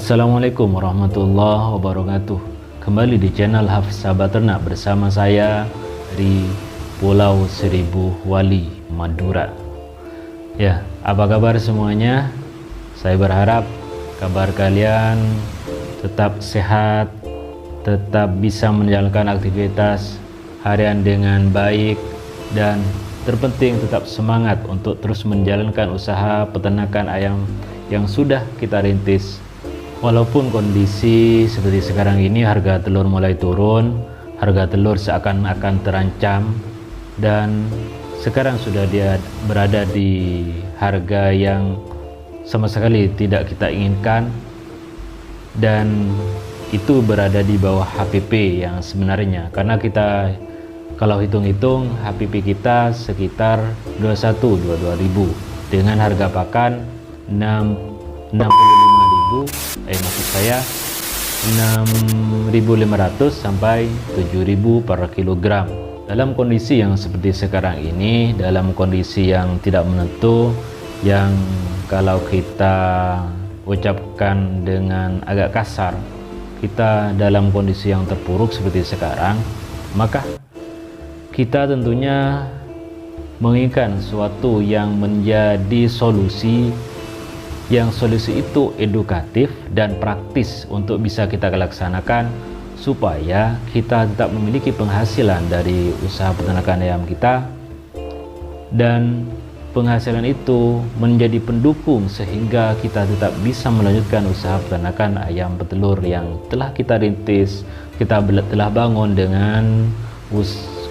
Assalamualaikum warahmatullahi wabarakatuh. Kembali di channel Hafiz Sahabat Ternak bersama saya dari Pulau Seribu Wali, Madura. Ya, apa kabar semuanya? Saya berharap kabar kalian tetap sehat, tetap bisa menjalankan aktivitas harian dengan baik, dan terpenting tetap semangat untuk terus menjalankan usaha peternakan ayam yang sudah kita rintis. Walaupun kondisi seperti sekarang ini harga telur mulai turun, harga telur seakan-akan terancam, dan sekarang sudah dia berada di harga yang sama sekali tidak kita inginkan, dan itu berada di bawah HPP yang sebenarnya, karena kita kalau hitung-hitung HPP kita sekitar 21-22 ribu dengan harga pakan 65.000, maksud saya 6.500 sampai 7.000 per kilogram. Dalam kondisi yang seperti sekarang ini, dalam kondisi yang tidak menentu, yang kalau kita ucapkan dengan agak kasar, kita dalam kondisi yang terpuruk seperti sekarang, maka kita tentunya menginginkan sesuatu yang menjadi solusi, yang solusi itu edukatif dan praktis untuk bisa kita laksanakan supaya kita tetap memiliki penghasilan dari usaha peternakan ayam kita, dan penghasilan itu menjadi pendukung sehingga kita tetap bisa melanjutkan usaha peternakan ayam petelur yang telah kita rintis, kita telah bangun dengan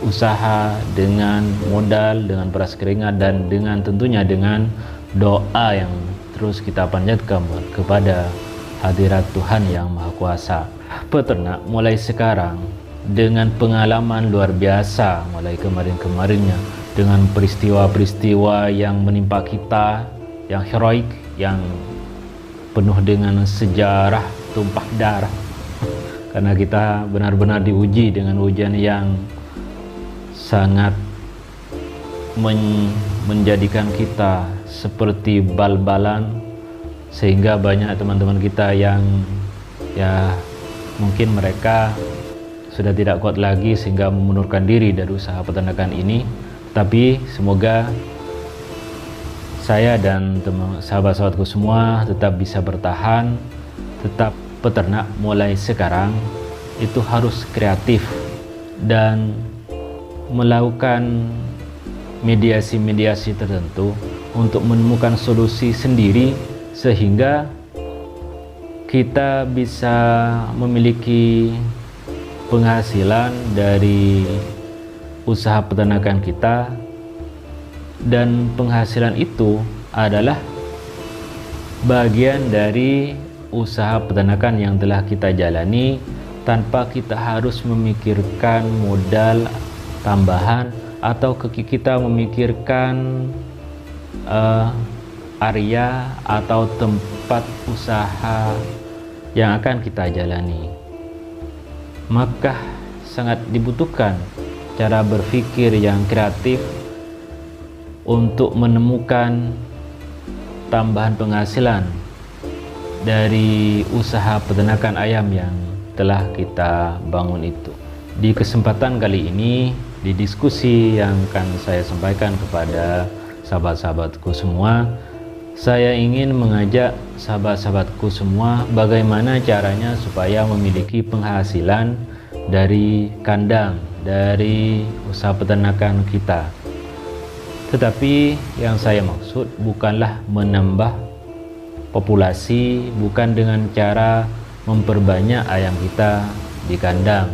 usaha, dengan modal, dengan peras keringat, dan dengan tentunya dengan doa yang terus kita panjatkan kepada hadirat Tuhan yang Maha Kuasa. Peternak mulai sekarang dengan pengalaman luar biasa mulai kemarin-kemarinnya, dengan peristiwa-peristiwa yang menimpa kita, yang heroik, yang penuh dengan sejarah tumpah darah, karena kita benar-benar diuji dengan ujian yang sangat menjadikan kita seperti bal-balan, sehingga banyak teman-teman kita yang ya mungkin mereka sudah tidak kuat lagi sehingga mengundurkan diri dari usaha peternakan ini. Tapi semoga saya dan sahabat-sahabatku semua tetap bisa bertahan, tetap peternak mulai sekarang itu harus kreatif dan melakukan mediasi-mediasi tertentu untuk menemukan solusi sendiri sehingga kita bisa memiliki penghasilan dari usaha peternakan kita, dan penghasilan itu adalah bagian dari usaha peternakan yang telah kita jalani tanpa kita harus memikirkan modal tambahan atau kita memikirkan area atau tempat usaha yang akan kita jalani. Maka sangat dibutuhkan cara berpikir yang kreatif untuk menemukan tambahan penghasilan dari usaha peternakan ayam yang telah kita bangun itu. Di kesempatan kali ini, di diskusi yang akan saya sampaikan kepada sahabat-sahabatku semua, saya ingin mengajak sahabat-sahabatku semua bagaimana caranya supaya memiliki penghasilan dari kandang, dari usaha peternakan kita. Tetapi yang saya maksud bukanlah menambah populasi, bukan dengan cara memperbanyak ayam kita di kandang,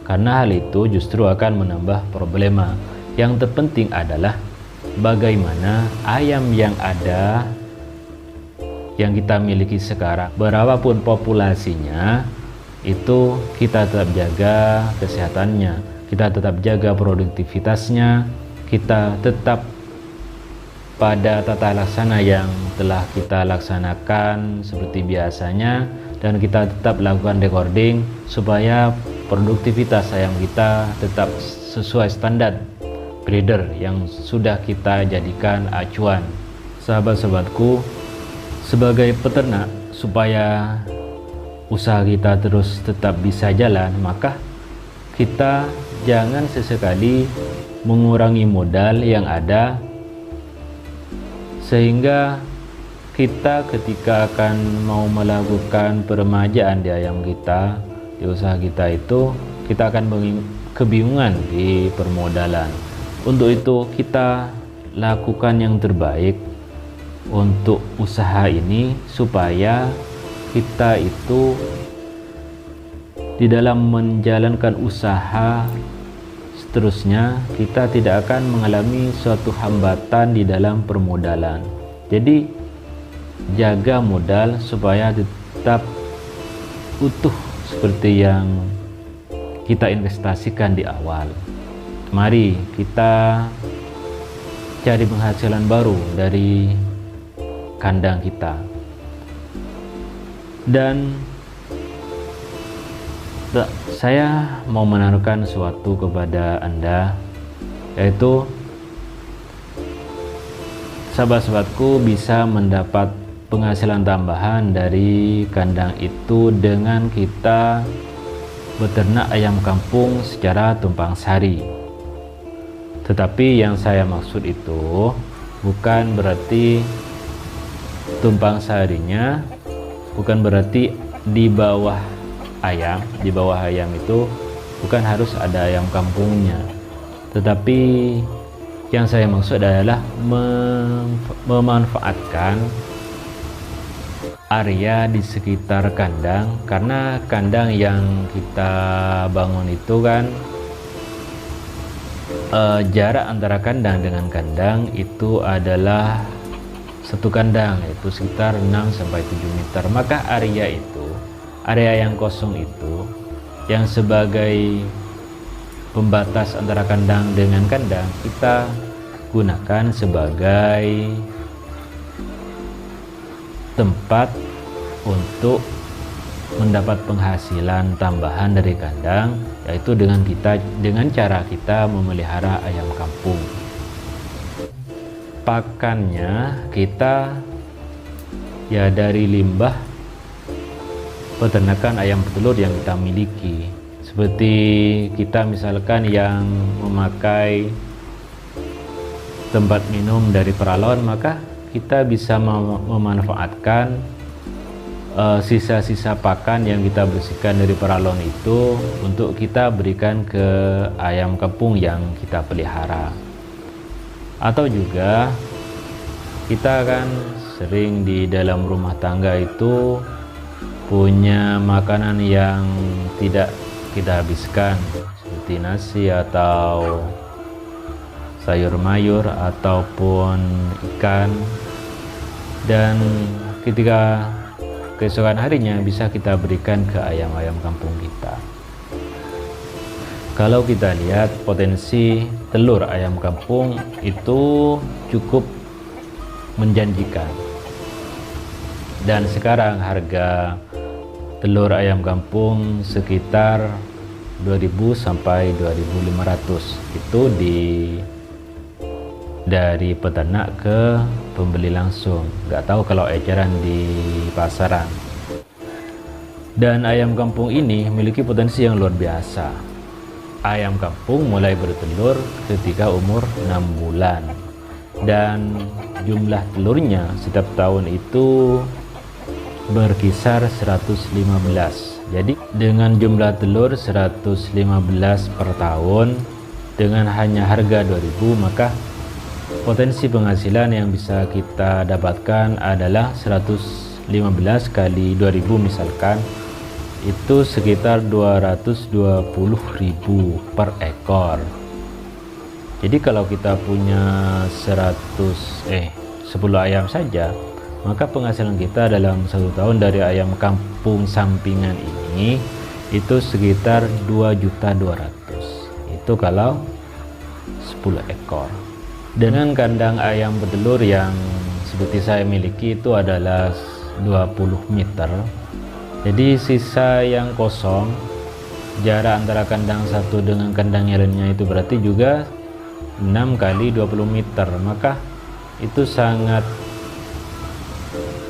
karena hal itu justru akan menambah problema. Yang terpenting adalah bagaimana ayam yang ada, yang kita miliki sekarang, berapapun populasinya, itu kita tetap jaga kesehatannya, kita tetap jaga produktivitasnya, kita tetap pada tata laksana yang telah kita laksanakan seperti biasanya, dan kita tetap lakukan recording supaya produktivitas ayam kita tetap sesuai standar breeder yang sudah kita jadikan acuan. Sahabat-sahabatku, sebagai peternak, supaya usaha kita terus tetap bisa jalan, maka kita jangan sesekali mengurangi modal yang ada, sehingga kita ketika akan mau melakukan peremajaan di ayam kita, di usaha kita itu, kita akan kebingungan di permodalan. Untuk itu kita lakukan yang terbaik untuk usaha ini, supaya kita itu di dalam menjalankan usaha seterusnya kita tidak akan mengalami suatu hambatan di dalam permodalan. Jadi jaga modal supaya tetap utuh seperti yang kita investasikan di awal. Mari kita cari penghasilan baru dari kandang kita. Dan saya mau menaruhkan sesuatu kepada Anda, yaitu sahabat-sahabatku bisa mendapat penghasilan tambahan dari kandang itu dengan kita beternak ayam kampung secara tumpang sari. Tetapi yang saya maksud itu bukan berarti tumpang sarinya, bukan berarti di bawah ayam itu bukan harus ada ayam kampungnya. Tetapi yang saya maksud adalah memanfaatkan area di sekitar kandang, karena kandang yang kita bangun itu kan jarak antara kandang dengan kandang itu adalah satu kandang, yaitu sekitar 6-7 meter. Maka area yang kosong itu, yang sebagai pembatas antara kandang dengan kandang, kita gunakan sebagai tempat untuk mendapat penghasilan tambahan dari kandang, yaitu dengan cara kita memelihara ayam kampung. Pakannya kita ya dari limbah peternakan ayam petelur yang kita miliki. Seperti kita misalkan yang memakai tempat minum dari peralon, maka kita bisa memanfaatkan sisa-sisa pakan yang kita bersihkan dari peralon itu untuk kita berikan ke ayam kampung yang kita pelihara. Atau juga kita kan sering di dalam rumah tangga itu punya makanan yang tidak kita habiskan, seperti nasi atau sayur mayur ataupun ikan, dan ketika keesokan harinya bisa kita berikan ke ayam-ayam kampung kita. Kalau kita lihat potensi telur ayam kampung itu cukup menjanjikan, dan sekarang harga telur ayam kampung sekitar 2000 sampai 2500 itu dari peternak ke pembeli langsung. Nggak tahu kalau eceran di pasaran. Dan ayam kampung ini memiliki potensi yang luar biasa. Ayam kampung mulai bertelur ketika umur 6 bulan, dan jumlah telurnya setiap tahun itu berkisar 115. Jadi dengan jumlah telur 115 per tahun dengan hanya harga 2000, maka potensi penghasilan yang bisa kita dapatkan adalah 115 kali 2000 misalkan, itu sekitar 220.000 per ekor. Jadi kalau kita punya 10 ayam saja, maka penghasilan kita dalam 1 tahun dari ayam kampung sampingan ini itu sekitar 2.200.000. Itu kalau 10 ekor. Dengan kandang ayam petelur yang seperti saya miliki itu adalah 20 meter. Jadi sisa yang kosong, jarak antara kandang satu dengan kandang yang lainnya itu berarti juga 6 kali 20 meter. Maka itu sangat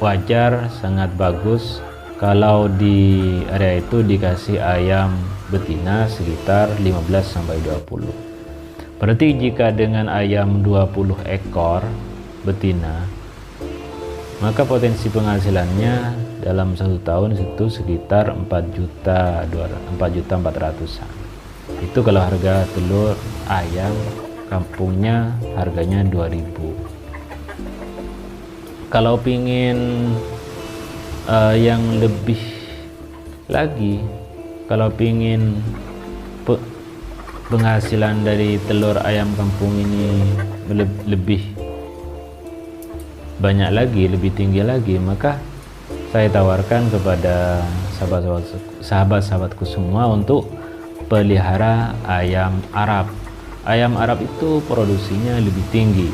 wajar, sangat bagus Kalau di area itu dikasih ayam betina sekitar 15-20. Berarti jika dengan ayam 20 ekor betina, maka potensi penghasilannya dalam 1 tahun itu sekitar 4.400.000-an. Itu kalau harga telur ayam kampungnya harganya 2.000. Kalau pingin yang lebih lagi, kalau pingin penghasilan dari telur ayam kampung ini lebih banyak lagi, lebih tinggi lagi, maka saya tawarkan kepada sahabat-sahabatku semua untuk pelihara ayam Arab. Ayam Arab itu produksinya lebih tinggi.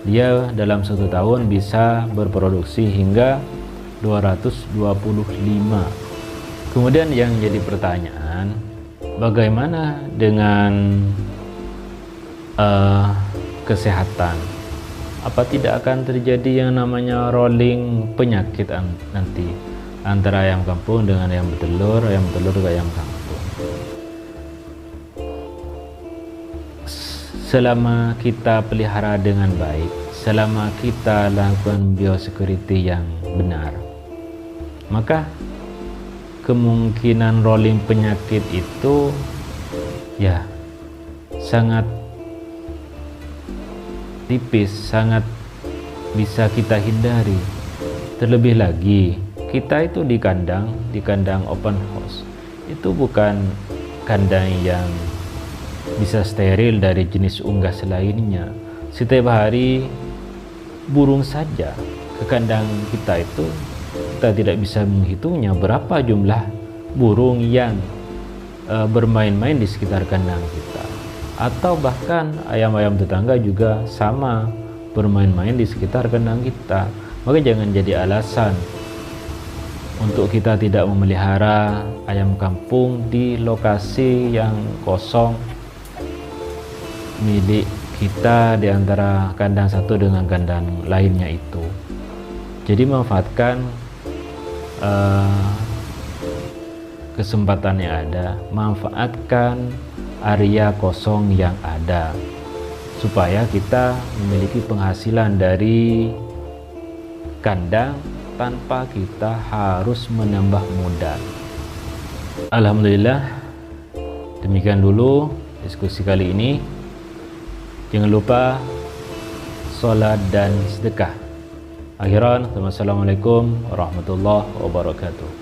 Dia dalam 1 tahun bisa berproduksi hingga 225. Kemudian yang jadi pertanyaan, bagaimana dengan kesehatan? Apa tidak akan terjadi yang namanya rolling penyakit nanti antara ayam kampung dengan ayam betelur ke ayam kampung? Selama kita pelihara dengan baik, selama kita lakukan biosecurity yang benar, maka kemungkinan rolling penyakit itu ya sangat tipis, sangat bisa kita hindari. Terlebih lagi, kita itu di kandang open house. Itu bukan kandang yang bisa steril dari jenis unggas lainnya. Setiap hari burung saja ke kandang kita itu, kita tidak bisa menghitungnya berapa jumlah burung yang bermain-main di sekitar kandang kita. Atau bahkan ayam-ayam tetangga juga sama bermain-main di sekitar kandang kita. Maka jangan jadi alasan untuk kita tidak memelihara ayam kampung di lokasi yang kosong milik kita di antara kandang satu dengan kandang lainnya itu. Jadi manfaatkan kesempatan yang ada, manfaatkan area kosong yang ada supaya kita memiliki penghasilan dari kandang tanpa kita harus menambah modal. Alhamdulillah, demikian dulu diskusi kali ini. Jangan lupa sholat dan sedekah. Akhiran, wassalamualaikum warahmatullahi wabarakatuh.